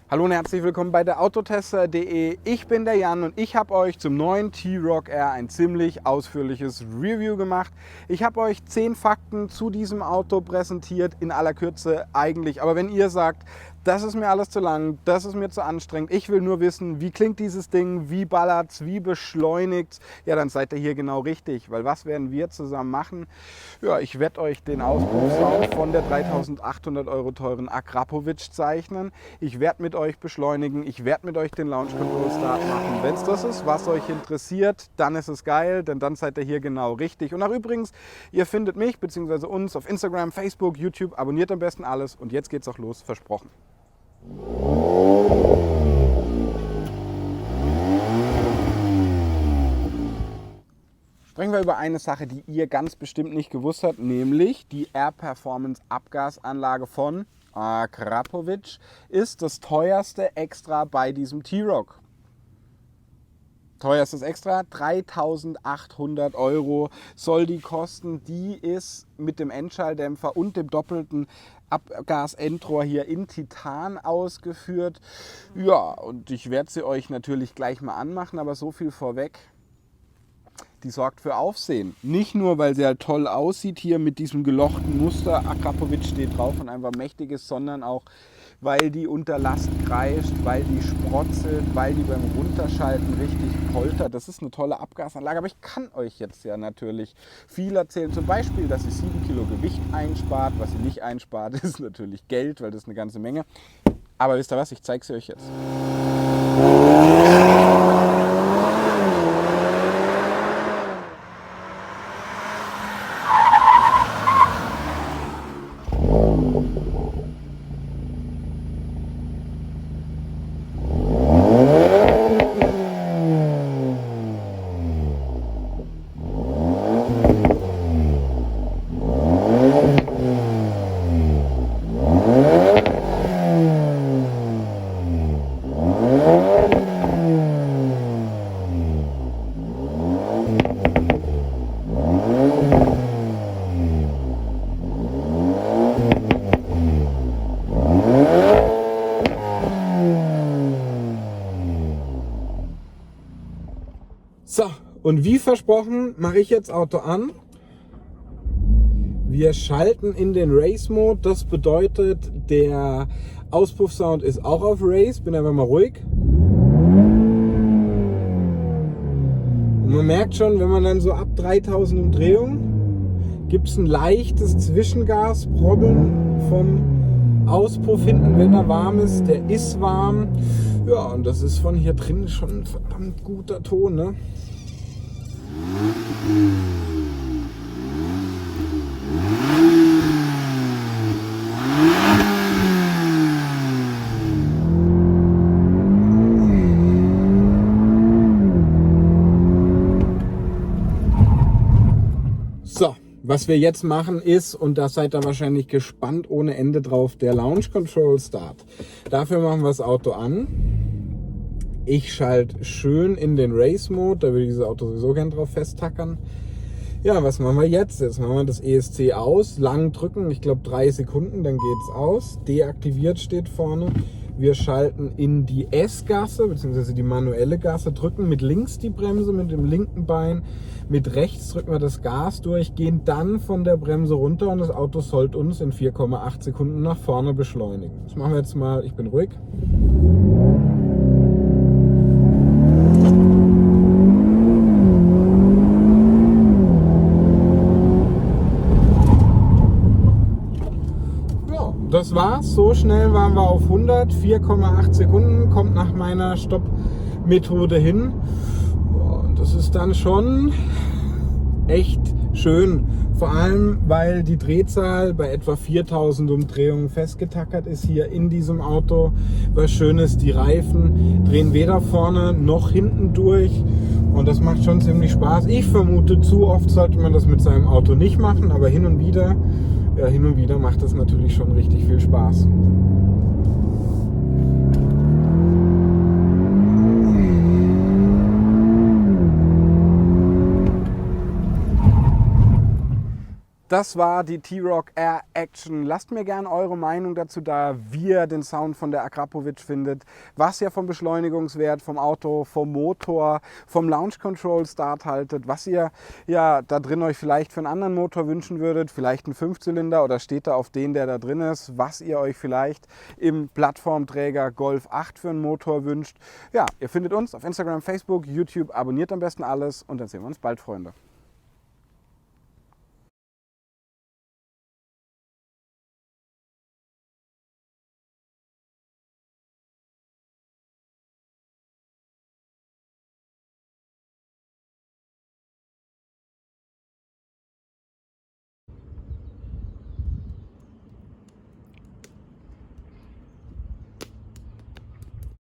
Hallo und herzlich willkommen bei der Autotester.de. Ich bin der Jan und ich habe euch zum neuen T-Roc R ein ziemlich ausführliches Review gemacht. Ich habe euch 10 Fakten zu diesem Auto präsentiert, in aller Kürze eigentlich. Aber wenn ihr sagt, das ist mir alles zu lang, das ist mir zu anstrengend, ich will nur wissen, wie klingt dieses Ding, wie ballert's, wie beschleunigt's, ja, dann seid ihr hier genau richtig. Weil was werden wir zusammen machen? Ja, ich werde euch den Auspuffsound von der 3.800 € teuren Akrapovic zeichnen. Ich werde mit euch beschleunigen, ich werde mit euch den Launch Control Start machen. Wenn es das ist, was euch interessiert, dann ist es geil, denn dann seid ihr hier genau richtig. Und auch übrigens, ihr findet mich bzw. uns auf Instagram, Facebook, YouTube, abonniert am besten alles und jetzt geht's auch los, versprochen. Sprechen wir über eine Sache, die ihr ganz bestimmt nicht gewusst habt, nämlich die Air Performance Abgasanlage von Akrapovic ist das teuerste Extra bei diesem T-Roc. Teuerstes Extra, 3.800 € soll die kosten. Die ist mit dem Endschalldämpfer und dem doppelten Abgasendrohr hier in Titan ausgeführt. Ja, und ich werde sie euch natürlich gleich mal anmachen, aber so viel vorweg. Die sorgt für Aufsehen. Nicht nur, weil sie halt toll aussieht hier mit diesem gelochten Muster, Akrapovic steht drauf und einfach mächtig ist, sondern auch, weil die unter Last kreischt, weil die sprotzelt, weil die beim Runterschalten richtig poltert. Das ist eine tolle Abgasanlage, aber ich kann euch jetzt ja natürlich viel erzählen. Zum Beispiel, dass sie 7 Kilo Gewicht einspart. Was sie nicht einspart, ist natürlich Geld, weil das ist eine ganze Menge. Aber wisst ihr was, ich zeige es euch jetzt. So, und wie versprochen mache ich jetzt Auto an. Wir schalten in den Race-Mode. Das bedeutet, der Auspuffsound ist auch auf Race. Bin einfach mal ruhig. Und man merkt schon, wenn man dann so ab 3000 Umdrehungen gibt es ein leichtes Zwischengasprobbeln vom Auspuff hinten, wenn er warm ist. Der ist warm. Ja, und das ist von hier drin schon ein verdammt guter Ton, ne? So, was wir jetzt machen ist, und da seid ihr wahrscheinlich gespannt ohne Ende drauf, der Launch Control Start. Dafür machen wir das Auto an. Ich schalte schön in den Race Mode, da würde ich dieses Auto sowieso gern drauf festtackern. Ja, was machen wir jetzt? Jetzt machen wir das ESC aus, lang drücken, ich glaube 3 Sekunden, dann geht's aus. Deaktiviert steht vorne. Wir schalten in die S-Gasse, beziehungsweise die manuelle Gasse, drücken mit links die Bremse, mit dem linken Bein, mit rechts drücken wir das Gas durch, gehen dann von der Bremse runter und das Auto sollte uns in 4,8 Sekunden nach vorne beschleunigen. Das machen wir jetzt mal, ich bin ruhig. Das war's, so schnell waren wir auf 100, 4,8 Sekunden, kommt nach meiner Stopp-Methode hin. Und das ist dann schon echt schön, vor allem weil die Drehzahl bei etwa 4000 Umdrehungen festgetackert ist hier in diesem Auto. Was schön ist, die Reifen drehen weder vorne noch hinten durch und das macht schon ziemlich Spaß. Ich vermute, zu oft sollte man das mit seinem Auto nicht machen, aber hin und wieder macht das natürlich schon richtig viel Spaß. das war die T-Roc Air Action. Lasst mir gerne eure Meinung dazu da, wie ihr den Sound von der Akrapovic findet, was ihr vom Beschleunigungswert, vom Auto, vom Motor, vom Launch Control Start haltet, was ihr ja da drin euch vielleicht für einen anderen Motor wünschen würdet, vielleicht einen 5-Zylinder oder steht da auf den, der da drin ist, was ihr euch vielleicht im Plattformträger Golf 8 für einen Motor wünscht. Ja, ihr findet uns auf Instagram, Facebook, YouTube, abonniert am besten alles und dann sehen wir uns bald, Freunde.